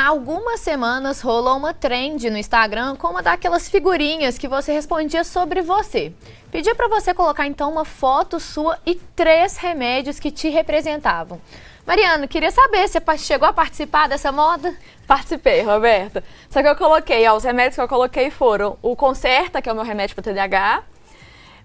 Há algumas semanas rolou uma trend no Instagram com uma daquelas figurinhas que você respondia sobre você. Pedi para você colocar então uma foto sua e 3 remédios que te representavam. Mariana, queria saber, você chegou a participar dessa moda? Participei, Roberta. Só que eu coloquei, os remédios que eu coloquei foram o Concerta, que é o meu remédio para TDAH.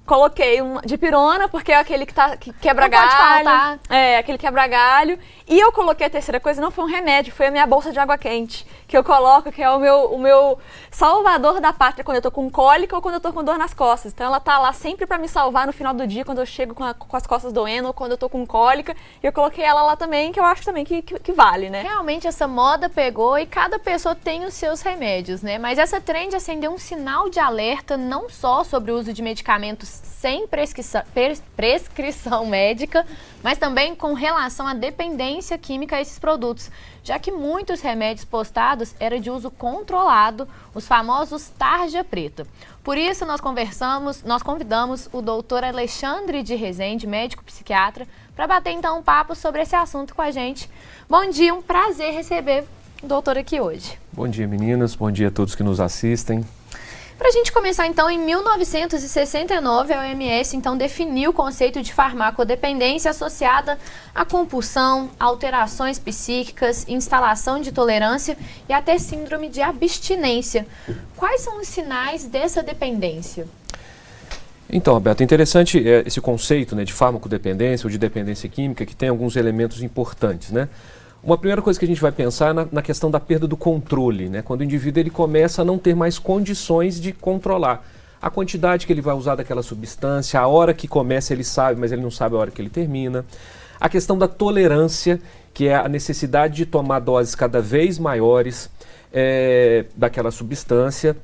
Coloquei um Dipirona, porque é aquele que quebra galho. Não pode faltar. É, aquele quebra galho. E eu coloquei a terceira coisa, não foi um remédio, foi a minha bolsa de água quente. Que eu coloco, que é o meu salvador da pátria quando eu tô com cólica ou quando eu tô com dor nas costas. Então ela tá lá sempre pra me salvar no final do dia, quando eu chego com as costas doendo ou quando eu tô com cólica. E eu coloquei ela lá também, que eu acho também que vale, né? Realmente essa moda pegou e cada pessoa tem os seus remédios, né? Mas essa trend acendeu um sinal de alerta não só sobre o uso de medicamentos sem prescrição médica, mas também com relação à dependência química a esses produtos, já que muitos remédios postados eram de uso controlado, os famosos tarja preta. Por isso nós convidamos o doutor Alexandre de Rezende, médico psiquiatra, para bater então um papo sobre esse assunto com a gente. Bom dia, um prazer receber o doutor aqui hoje. Bom dia, meninas, bom dia a todos que nos assistem. Para a gente começar então, em 1969 a OMS então definiu o conceito de farmacodependência associada à compulsão, alterações psíquicas, instalação de tolerância e até síndrome de abstinência. Quais são os sinais dessa dependência? Então, Roberto, interessante esse conceito, né, de farmacodependência ou de dependência química, que tem alguns elementos importantes, né? Uma primeira coisa que a gente vai pensar é na questão da perda do controle, né? Quando o indivíduo ele começa a não ter mais condições de controlar a quantidade que ele vai usar daquela substância, a hora que começa ele sabe, mas ele não sabe a hora que ele termina. A questão da tolerância, que é a necessidade de tomar doses cada vez maiores daquela substância.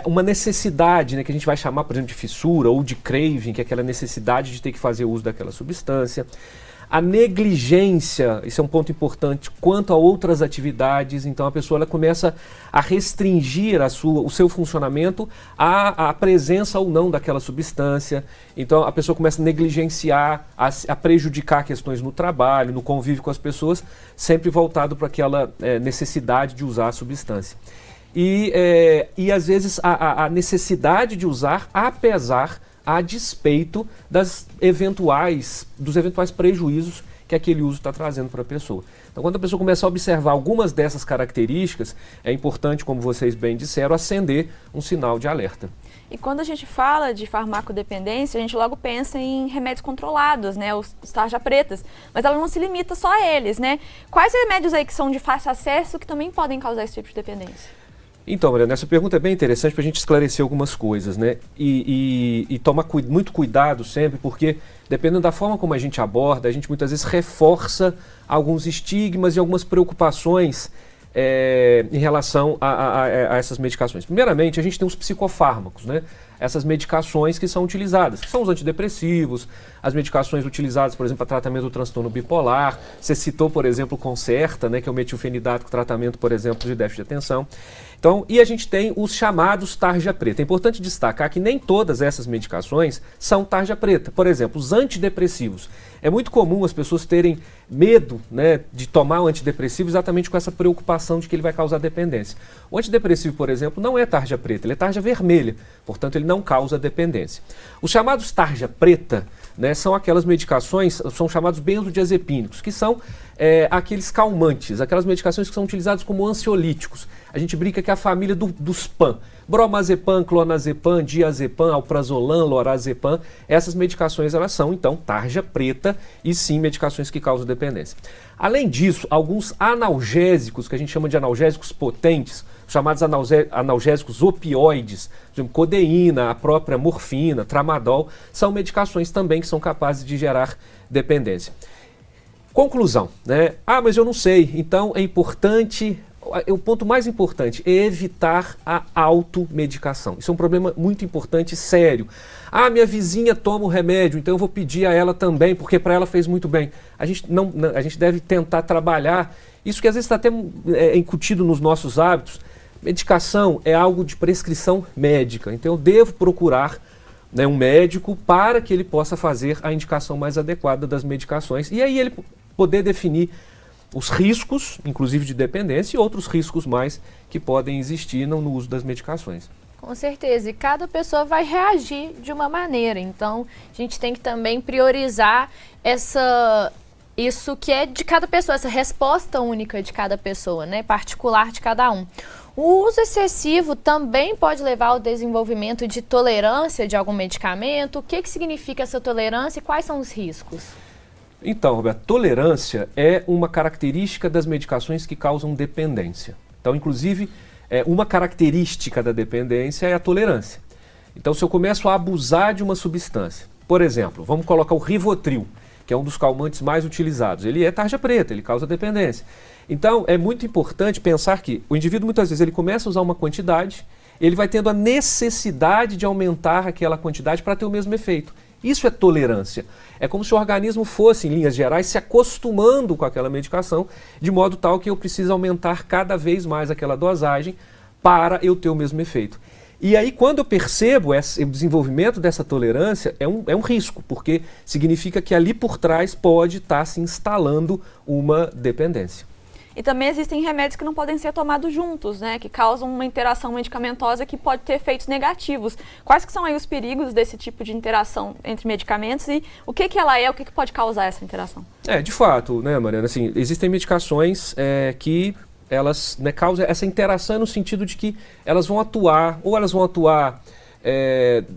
Uma necessidade, né, que a gente vai chamar, por exemplo, de fissura ou de craving, que é aquela necessidade de ter que fazer uso daquela substância. A negligência, isso é um ponto importante, quanto a outras atividades, então a pessoa ela começa a restringir o seu funcionamento à presença ou não daquela substância, então a pessoa começa a negligenciar, a prejudicar questões no trabalho, no convívio com as pessoas, sempre voltado para aquela necessidade de usar a substância. E às vezes a necessidade de usar, a despeito dos eventuais prejuízos que aquele uso está trazendo para a pessoa. Então, quando a pessoa começa a observar algumas dessas características, é importante, como vocês bem disseram, acender um sinal de alerta. E quando a gente fala de farmacodependência, a gente logo pensa em remédios controlados, né, os tarja pretas, mas ela não se limita só a eles, né? Quais remédios aí que são de fácil acesso que também podem causar esse tipo de dependência? Então, Mariana, essa pergunta é bem interessante para a gente esclarecer algumas coisas, né? E tomar muito cuidado sempre, porque dependendo da forma como a gente aborda, a gente muitas vezes reforça alguns estigmas e algumas preocupações em relação a essas medicações. Primeiramente, a gente tem os psicofármacos, né? Essas medicações que são utilizadas, que são os antidepressivos, as medicações utilizadas, por exemplo, para tratamento do transtorno bipolar. Você citou, por exemplo, o Concerta, né, que é o metilfenidato com tratamento, por exemplo, de déficit de atenção. Então, e a gente tem os chamados tarja preta. É importante destacar que nem todas essas medicações são tarja preta. Por exemplo, os antidepressivos. É muito comum as pessoas terem medo, né, de tomar o antidepressivo exatamente com essa preocupação de que ele vai causar dependência. O antidepressivo, por exemplo, não é tarja preta, ele é tarja vermelha. Portanto, ele não causa dependência. Os chamados tarja preta, né, são aquelas medicações, são chamados benzodiazepínicos, que são aqueles calmantes, aquelas medicações que são utilizadas como ansiolíticos. A gente brinca que é a família dos PAN. Bromazepam, clonazepam, diazepam, alprazolam, lorazepam. Essas medicações elas são, então, tarja preta e sim medicações que causam dependência. Além disso, alguns analgésicos, que a gente chama de analgésicos potentes, chamados analgésicos opioides, por exemplo, codeína, a própria morfina, tramadol, são medicações também que são capazes de gerar dependência. Conclusão, né? Mas eu não sei, então é importante, o ponto mais importante é evitar a automedicação. Isso é um problema muito importante e sério. Minha vizinha toma o remédio, então eu vou pedir a ela também, porque para ela fez muito bem. A gente deve tentar trabalhar, isso que às vezes está até incutido nos nossos hábitos. Medicação é algo de prescrição médica, então eu devo procurar, né, um médico para que ele possa fazer a indicação mais adequada das medicações e aí ele poder definir os riscos, inclusive de dependência, e outros riscos mais que podem existir no uso das medicações. Com certeza, e cada pessoa vai reagir de uma maneira, então a gente tem que também priorizar isso que é de cada pessoa, essa resposta única de cada pessoa, né, particular de cada um. O uso excessivo também pode levar ao desenvolvimento de tolerância de algum medicamento. O que significa essa tolerância e quais são os riscos? Então, Roberto, tolerância é uma característica das medicações que causam dependência. Então, inclusive, uma característica da dependência é a tolerância. Então, se eu começo a abusar de uma substância, por exemplo, vamos colocar o Rivotril, que é um dos calmantes mais utilizados. Ele é tarja preta, ele causa dependência. Então, é muito importante pensar que o indivíduo, muitas vezes, ele começa a usar uma quantidade, ele vai tendo a necessidade de aumentar aquela quantidade para ter o mesmo efeito. Isso é tolerância. É como se o organismo fosse, em linhas gerais, se acostumando com aquela medicação, de modo tal que eu preciso aumentar cada vez mais aquela dosagem para eu ter o mesmo efeito. E aí, quando eu percebo o desenvolvimento dessa tolerância, é um risco, porque significa que ali por trás pode estar se instalando uma dependência. E também existem remédios que não podem ser tomados juntos, né? Que causam uma interação medicamentosa que pode ter efeitos negativos. Quais que são aí os perigos desse tipo de interação entre medicamentos e o que ela é, o que pode causar essa interação? De fato, né, Mariana, assim, existem medicações que elas causam essa interação no sentido de que elas vão atuar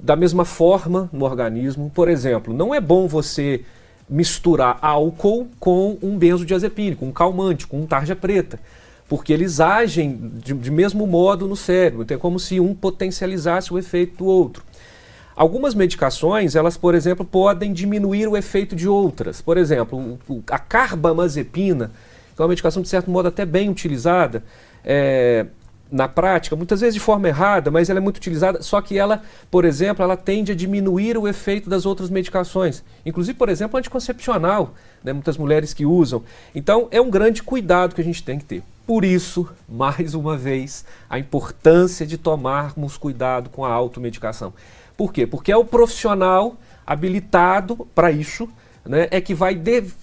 da mesma forma no organismo. Por exemplo, não é bom você misturar álcool com um benzodiazepínico, um calmante, com um tarja preta, porque eles agem de mesmo modo no cérebro, então é como se um potencializasse o efeito do outro. Algumas medicações, elas, por exemplo, podem diminuir o efeito de outras. Por exemplo, a carbamazepina, que é uma medicação de certo modo até bem utilizada, na prática, muitas vezes de forma errada, mas ela é muito utilizada, só que ela, por exemplo, ela tende a diminuir o efeito das outras medicações. Inclusive, por exemplo, anticoncepcional, né, muitas mulheres que usam. Então, é um grande cuidado que a gente tem que ter. Por isso, mais uma vez, a importância de tomarmos cuidado com a automedicação. Por quê? Porque é o profissional habilitado para isso, né, é que vai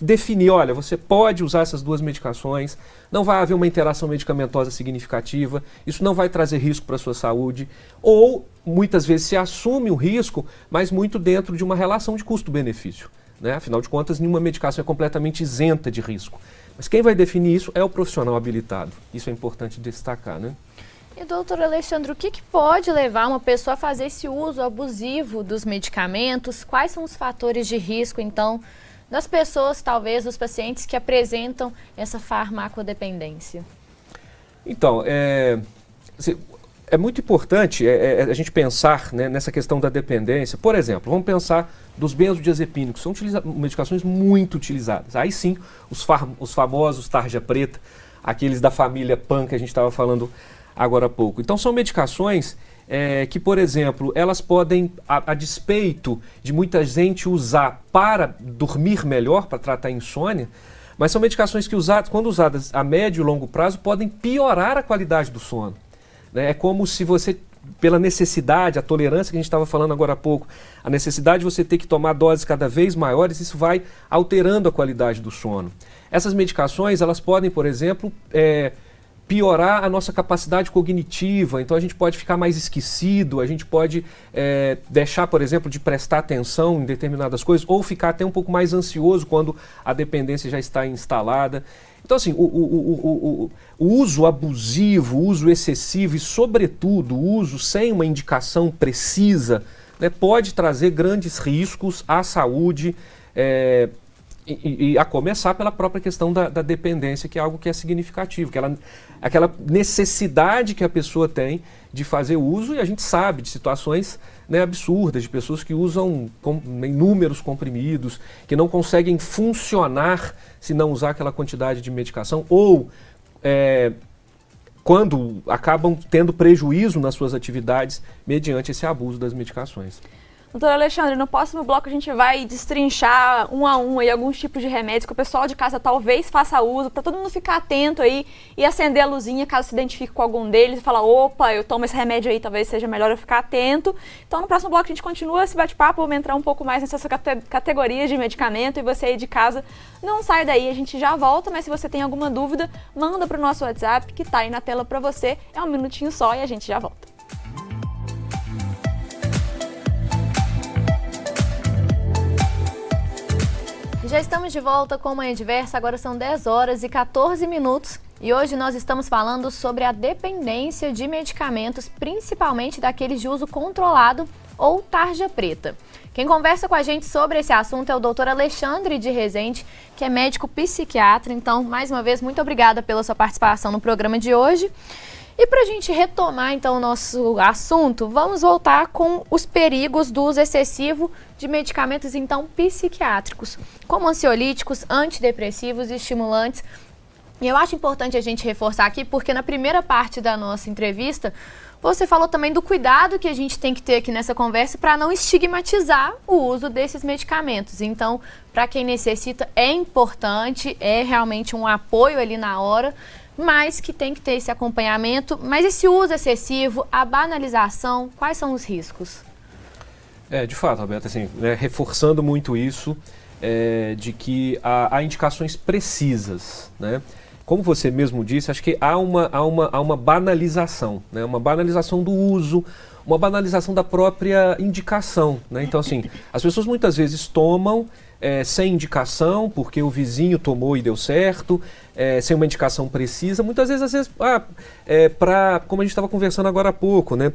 definir, olha, você pode usar essas duas medicações, não vai haver uma interação medicamentosa significativa, isso não vai trazer risco para a sua saúde, ou muitas vezes se assume o risco, mas muito dentro de uma relação de custo-benefício, né? Afinal de contas, nenhuma medicação é completamente isenta de risco. Mas quem vai definir isso é o profissional habilitado. Isso é importante destacar, né? E, doutor Alexandre, o que pode levar uma pessoa a fazer esse uso abusivo dos medicamentos? Quais são os fatores de risco, então, das pessoas, talvez, dos pacientes que apresentam essa farmacodependência? Então, é muito importante a gente pensar, né, nessa questão da dependência. Por exemplo, vamos pensar dos benzodiazepínicos, são medicações muito utilizadas. Aí sim, os famosos tarja preta, aqueles da família PAN que a gente estava falando agora há pouco. Então são medicações que, por exemplo, elas podem, a despeito de muita gente usar para dormir melhor, para tratar a insônia, mas são medicações que, quando usadas a médio e longo prazo, podem piorar a qualidade do sono. É como se você, pela necessidade, a tolerância que a gente estava falando agora há pouco, a necessidade de você ter que tomar doses cada vez maiores, isso vai alterando a qualidade do sono. Essas medicações, elas podem, por exemplo, piorar a nossa capacidade cognitiva, então a gente pode ficar mais esquecido, a gente pode deixar, por exemplo, de prestar atenção em determinadas coisas, ou ficar até um pouco mais ansioso quando a dependência já está instalada. Então, assim, o uso abusivo, o uso excessivo e, sobretudo, o uso sem uma indicação precisa, né, pode trazer grandes riscos à saúde, e a começar pela própria questão da dependência, que é algo que é significativo, aquela necessidade que a pessoa tem de fazer uso, e a gente sabe de situações, né, absurdas, de pessoas que usam inúmeros comprimidos, que não conseguem funcionar se não usar aquela quantidade de medicação, ou quando acabam tendo prejuízo nas suas atividades mediante esse abuso das medicações. Doutora Alexandre, no próximo bloco a gente vai destrinchar um a um aí alguns tipos de remédios que o pessoal de casa talvez faça uso, para todo mundo ficar atento aí e acender a luzinha caso se identifique com algum deles e falar, opa, eu tomo esse remédio aí, talvez seja melhor eu ficar atento. Então no próximo bloco a gente continua esse bate-papo, vamos entrar um pouco mais nessas categorias de medicamento e você aí de casa não sai daí, a gente já volta, mas se você tem alguma dúvida, manda para o nosso WhatsApp que tá aí na tela para você, é 1 minutinho só e a gente já volta. Já estamos de volta com Manhã Diversa, agora são 10 horas e 14 minutos e hoje nós estamos falando sobre a dependência de medicamentos, principalmente daqueles de uso controlado ou tarja preta. Quem conversa com a gente sobre esse assunto é o Dr. Alexandre de Rezende, que é médico psiquiatra. Então, mais uma vez, muito obrigada pela sua participação no programa de hoje. E para a gente retomar, então, o nosso assunto, vamos voltar com os perigos do uso excessivo de medicamentos, então, psiquiátricos, como ansiolíticos, antidepressivos e estimulantes. E eu acho importante a gente reforçar aqui, porque na primeira parte da nossa entrevista, você falou também do cuidado que a gente tem que ter aqui nessa conversa para não estigmatizar o uso desses medicamentos. Então, para quem necessita, é importante, é realmente um apoio ali na hora, mas que tem que ter esse acompanhamento. Mas esse uso excessivo, a banalização, quais são os riscos? De fato, Roberta, assim, reforçando muito isso, de que há indicações precisas, né? Como você mesmo disse, acho que há uma banalização, né? Uma banalização do uso, uma banalização da própria indicação, né? Então, assim, as pessoas muitas vezes tomam sem indicação, porque o vizinho tomou e deu certo, sem uma indicação precisa. Muitas vezes, como a gente estava conversando agora há pouco, né?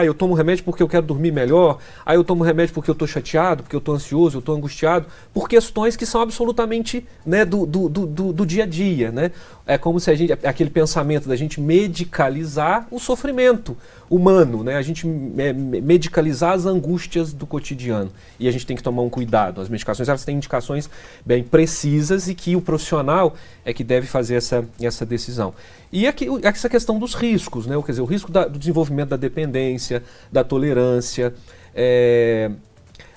Eu tomo remédio porque eu quero dormir melhor, eu tomo remédio porque eu estou chateado, porque eu estou ansioso, eu estou angustiado, por questões que são absolutamente, né, do dia a dia, né? É como se aquele pensamento da gente medicalizar o sofrimento humano, né? A gente medicalizar as angústias do cotidiano. E a gente tem que tomar um cuidado. As medicações, elas têm indicações bem precisas e que o profissional é que deve fazer essa decisão. E aqui, essa questão dos riscos, né? Quer dizer, o risco do desenvolvimento da dependência, da tolerância,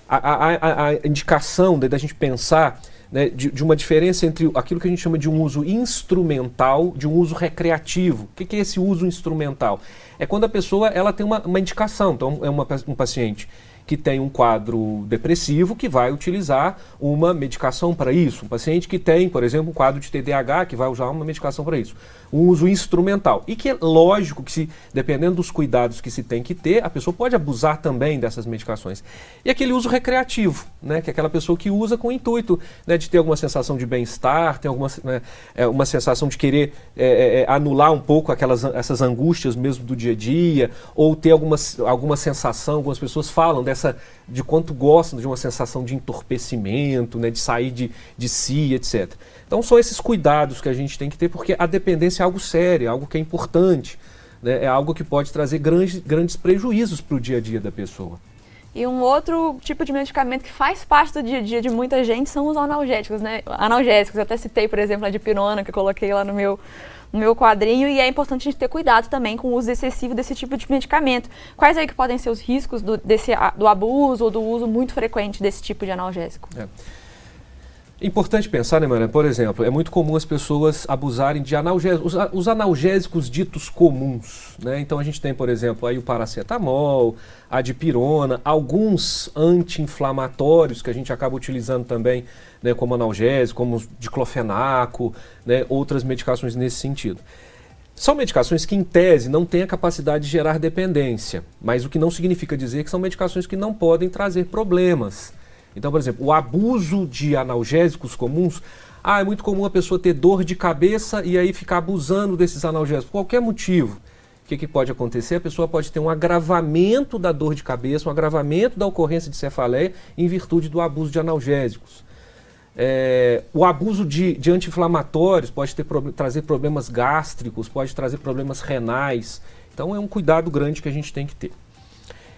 a indicação da gente pensar, né, de uma diferença entre aquilo que a gente chama de um uso instrumental, de um uso recreativo. O que é esse uso instrumental? É quando a pessoa ela tem uma indicação. Então, um paciente que tem um quadro depressivo que vai utilizar uma medicação para isso. Um paciente que tem, por exemplo, um quadro de TDAH que vai usar uma medicação para isso. Um uso instrumental. E que é lógico que, dependendo dos cuidados que se tem que ter, a pessoa pode abusar também dessas medicações. E aquele uso recreativo, né, que é aquela pessoa que usa com o intuito, né, de ter alguma sensação de bem-estar, ter uma sensação de querer anular um pouco essas angústias mesmo do dia a dia, ou ter alguma sensação, algumas pessoas falam de quanto gostam de uma sensação de entorpecimento, né, de sair de si, etc. Então são esses cuidados que a gente tem que ter, porque a dependência é algo sério, é algo que é importante, né, é algo que pode trazer grandes prejuízos para o dia a dia da pessoa. E um outro tipo de medicamento que faz parte do dia a dia de muita gente são os analgésicos, né? Analgésicos, eu até citei, por exemplo, a dipirona, que eu coloquei lá no meu quadrinho, e é importante a gente ter cuidado também com o uso excessivo desse tipo de medicamento. Quais aí que podem ser os riscos do abuso ou do uso muito frequente desse tipo de analgésico? Importante pensar, né, Mariana? Por exemplo, é muito comum as pessoas abusarem de analgésicos, os analgésicos ditos comuns, né? Então a gente tem, por exemplo, aí o paracetamol, a dipirona, alguns anti-inflamatórios que a gente acaba utilizando também, né, como analgésico, como o diclofenaco, né, outras medicações nesse sentido. São medicações que, em tese, não têm a capacidade de gerar dependência, mas o que não significa dizer que são medicações que não podem trazer problemas. Então, por exemplo, o abuso de analgésicos comuns, é muito comum a pessoa ter dor de cabeça e aí ficar abusando desses analgésicos, por qualquer motivo. O que pode acontecer? A pessoa pode ter um agravamento da dor de cabeça, um agravamento da ocorrência de cefaleia em virtude do abuso de analgésicos. O abuso de anti-inflamatórios pode trazer problemas gástricos, pode trazer problemas renais. Então é um cuidado grande que a gente tem que ter.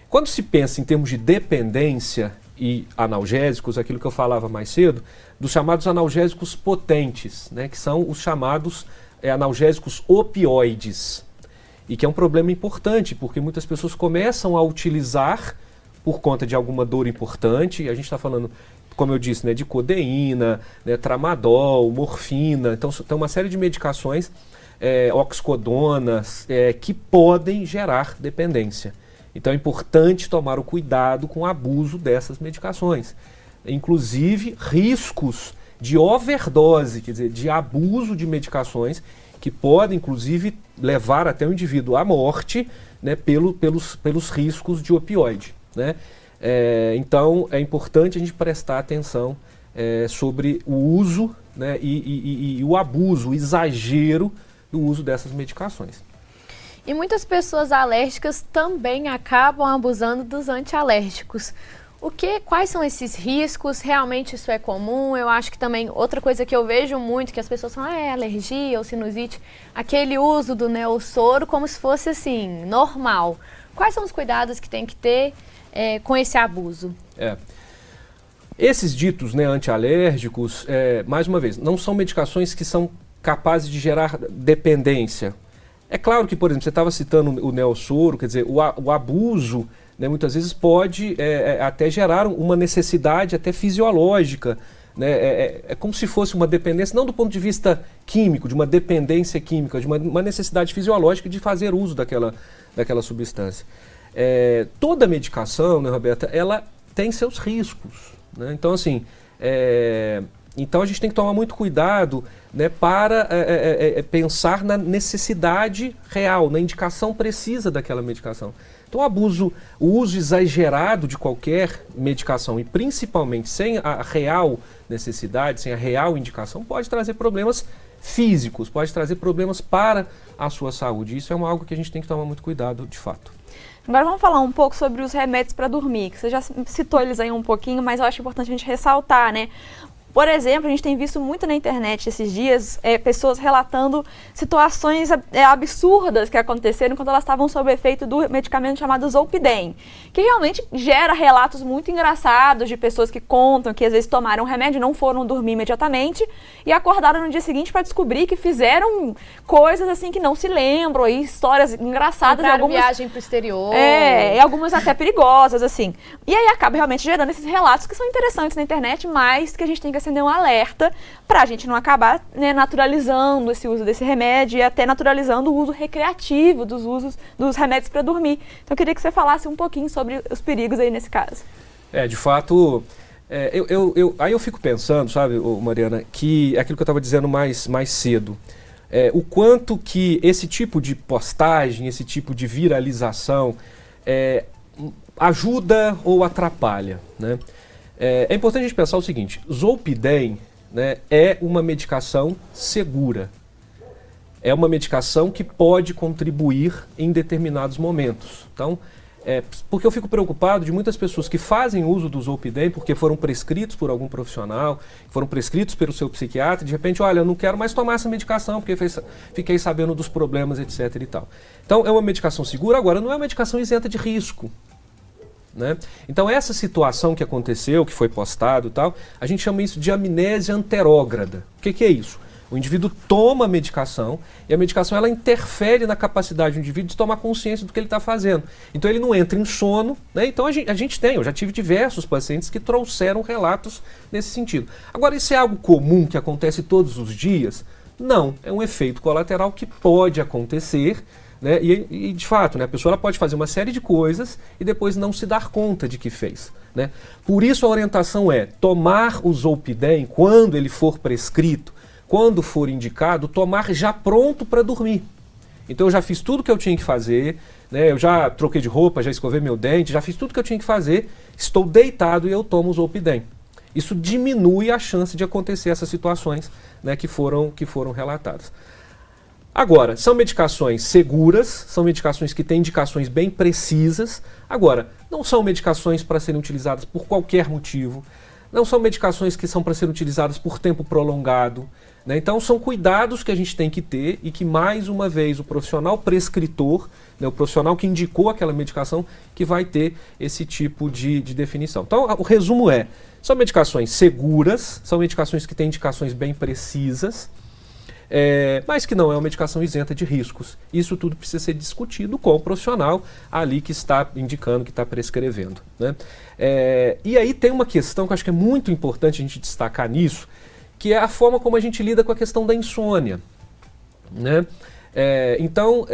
Quando se pensa em termos de dependência e analgésicos, aquilo que eu falava mais cedo, dos chamados analgésicos potentes, né, que são os chamados analgésicos opioides. E que é um problema importante, porque muitas pessoas começam a utilizar por conta de alguma dor importante. A gente está falando, como eu disse, né, de codeína, né, tramadol, morfina. Então, tem uma série de medicações, oxicodonas, que podem gerar dependência. Então, é importante tomar o cuidado com o abuso dessas medicações. Inclusive, riscos de overdose, quer dizer, de abuso de medicações, que podem, inclusive, levar até o indivíduo à morte, né, pelos riscos de opioide, né? Então, é importante a gente prestar atenção sobre o uso, né, e o abuso, o exagero do uso dessas medicações. E muitas pessoas alérgicas também acabam abusando dos antialérgicos. Quais são esses riscos? Realmente isso é comum? Eu acho que também outra coisa que eu vejo muito, que as pessoas falam, é alergia ou sinusite, aquele uso do Neosoro como se fosse assim, normal. Quais são os cuidados que tem que ter com esse abuso? Esses ditos, né, antialérgicos, mais uma vez, não são medicações que são capazes de gerar dependência. É claro que, por exemplo, você estava citando o Neosoro, quer dizer, o abuso, né, muitas vezes pode até gerar uma necessidade até fisiológica, né? É como se fosse uma dependência, não do ponto de vista químico, de uma dependência química, de uma necessidade fisiológica de fazer uso daquela substância. Toda medicação, né, Roberta, ela tem seus riscos, né? Então, assim, então a gente tem que tomar muito cuidado, né, para pensar na necessidade real, na indicação precisa daquela medicação. Então o uso exagerado de qualquer medicação, e principalmente sem a real necessidade, sem a real indicação, pode trazer problemas físicos, pode trazer problemas para a sua saúde. Isso é algo que a gente tem que tomar muito cuidado, de fato. Agora vamos falar um pouco sobre os remédios para dormir, que você já citou eles aí um pouquinho, mas eu acho importante a gente ressaltar, né? Por exemplo, a gente tem visto muito na internet esses dias pessoas relatando situações absurdas que aconteceram quando elas estavam sob efeito do medicamento chamado Zolpidem, que realmente gera relatos muito engraçados de pessoas que contam que às vezes tomaram remédio, não foram dormir imediatamente e acordaram no dia seguinte para descobrir que fizeram coisas assim que não se lembram, e histórias engraçadas. Algumas viagem para o exterior. E algumas até perigosas, assim. E aí acaba realmente gerando esses relatos que são interessantes na internet, mas que a gente tem que acender um alerta para a gente não acabar, né, naturalizando esse uso desse remédio e até naturalizando o uso recreativo dos remédios para dormir. Então eu queria que você falasse um pouquinho sobre os perigos aí nesse caso. De fato, aí eu fico pensando, sabe, Mariana, que é aquilo que eu estava dizendo mais cedo. O quanto que esse tipo de postagem, esse tipo de viralização ajuda ou atrapalha, né? É importante a gente pensar o seguinte: Zolpidem, né, é uma medicação segura. É uma medicação que pode contribuir em determinados momentos. Então, porque eu fico preocupado de muitas pessoas que fazem uso do Zolpidem porque foram prescritos por algum profissional, foram prescritos pelo seu psiquiatra, e de repente, olha, eu não quero mais tomar essa medicação porque fiquei sabendo dos problemas, etc. e tal. Então, é uma medicação segura, agora não é uma medicação isenta de risco, né? Então essa situação que aconteceu, que foi postado e tal, a gente chama isso de amnésia anterógrada. O que é isso? O indivíduo toma a medicação e a medicação ela interfere na capacidade do indivíduo de tomar consciência do que ele está fazendo. Então ele não entra em sono, né? Então eu já tive diversos pacientes que trouxeram relatos nesse sentido. Agora, isso é algo comum que acontece todos os dias? Não, é um efeito colateral que pode acontecer, né? E de fato, né, a pessoa ela pode fazer uma série de coisas e depois não se dar conta de que fez, né? Por isso a orientação é tomar o Zolpidem quando ele for prescrito, quando for indicado, tomar já pronto para dormir. Então eu já fiz tudo que eu tinha que fazer, né? Eu já troquei de roupa, já escovei meu dente, já fiz tudo que eu tinha que fazer, estou deitado e eu tomo o Zolpidem. Isso diminui a chance de acontecer essas situações, né, que foram relatadas. Agora, são medicações seguras, são medicações que têm indicações bem precisas. Agora, não são medicações para serem utilizadas por qualquer motivo, não são medicações que são para serem utilizadas por tempo prolongado, né? Então, são cuidados que a gente tem que ter e que, mais uma vez, o profissional prescritor, né, o profissional que indicou aquela medicação, que vai ter esse tipo de definição. Então, o resumo são medicações seguras, são medicações que têm indicações bem precisas, mas que não é uma medicação isenta de riscos. Isso tudo precisa ser discutido com o profissional ali que está indicando, que está prescrevendo, né? E aí tem uma questão que eu acho que é muito importante a gente destacar nisso, que é a forma como a gente lida com a questão da insônia, né? Então,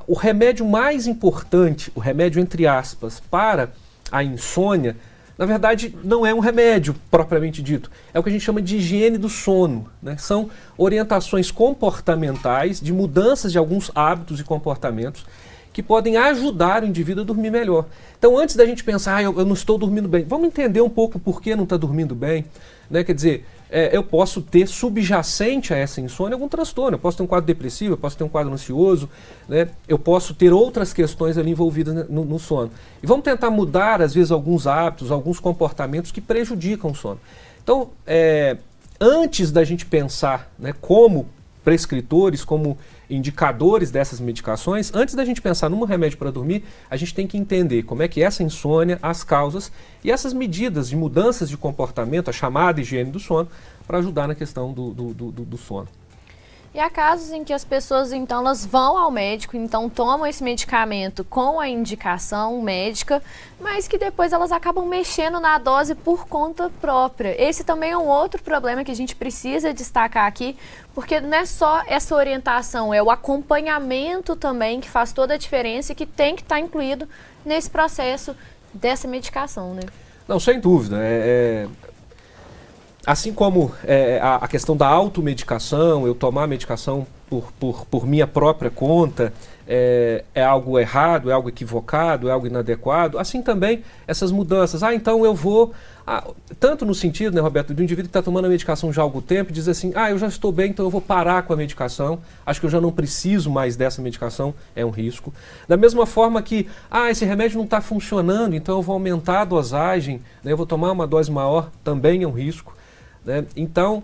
o remédio mais importante, o remédio entre aspas, para a insônia, na verdade, não é um remédio propriamente dito. É o que a gente chama de higiene do sono, né? São orientações comportamentais de mudanças de alguns hábitos e comportamentos que podem ajudar o indivíduo a dormir melhor. Então, antes da gente pensar, eu não estou dormindo bem, vamos entender um pouco por que não está dormindo bem, né? Quer dizer, eu posso ter subjacente a essa insônia algum transtorno, eu posso ter um quadro depressivo, eu posso ter um quadro ansioso, né? Eu posso ter outras questões ali envolvidas no sono. E vamos tentar mudar, às vezes, alguns hábitos, alguns comportamentos que prejudicam o sono. Então, antes da gente pensar, né, como prescritores, como indicadores dessas medicações, antes da gente pensar num remédio para dormir, a gente tem que entender como é que essa insônia, as causas e essas medidas de mudanças de comportamento, a chamada higiene do sono, para ajudar na questão do sono. E há casos em que as pessoas, então, elas vão ao médico, então tomam esse medicamento com a indicação médica, mas que depois elas acabam mexendo na dose por conta própria. Esse também é um outro problema que a gente precisa destacar aqui, porque não é só essa orientação, é o acompanhamento também que faz toda a diferença e que tem que estar incluído nesse processo dessa medicação, né? Não, sem dúvida. Assim como a questão da automedicação, eu tomar a medicação por minha própria conta, é algo errado, é algo equivocado, é algo inadequado, assim também essas mudanças. Então eu vou, tanto no sentido, né, Roberto, do indivíduo que está tomando a medicação já há algum tempo e diz assim, eu já estou bem, então eu vou parar com a medicação, acho que eu já não preciso mais dessa medicação, é um risco. Da mesma forma que, esse remédio não está funcionando, então eu vou aumentar a dosagem, né, eu vou tomar uma dose maior, também é um risco. Né? Então,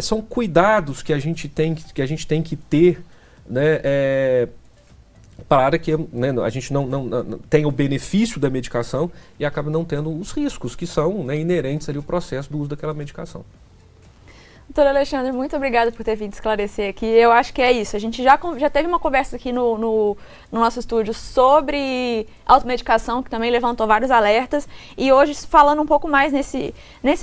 são cuidados que a gente tem que ter, né, para que, né, a gente não tenha o benefício da medicação e acaba não tendo os riscos que são, né, inerentes ali ao processo do uso daquela medicação. Doutor Alexandre, muito obrigada por ter vindo esclarecer aqui. Eu acho que é isso. A gente já teve uma conversa aqui no nosso estúdio sobre automedicação, que também levantou vários alertas. E hoje, falando um pouco mais nesse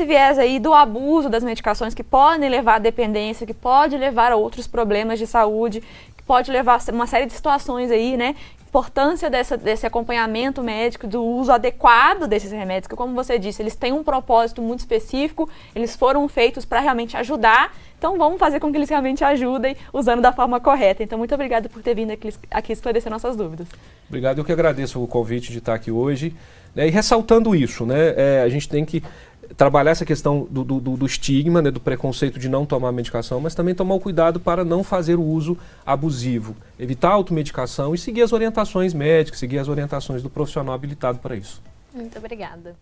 viés aí do abuso das medicações, que podem levar à dependência, que pode levar a outros problemas de saúde, que pode levar a uma série de situações aí, né? Importância desse acompanhamento médico, do uso adequado desses remédios, que, como você disse, eles têm um propósito muito específico, eles foram feitos para realmente ajudar, então vamos fazer com que eles realmente ajudem usando da forma correta. Então, muito obrigada por ter vindo aqui esclarecer nossas dúvidas. Obrigado, eu que agradeço o convite de estar aqui hoje, né, e ressaltando isso, né, a gente tem que trabalhar essa questão do estigma, né, do preconceito de não tomar medicação, mas também tomar o cuidado para não fazer o uso abusivo, evitar a automedicação e seguir as orientações médicas, seguir as orientações do profissional habilitado para isso. Muito obrigada.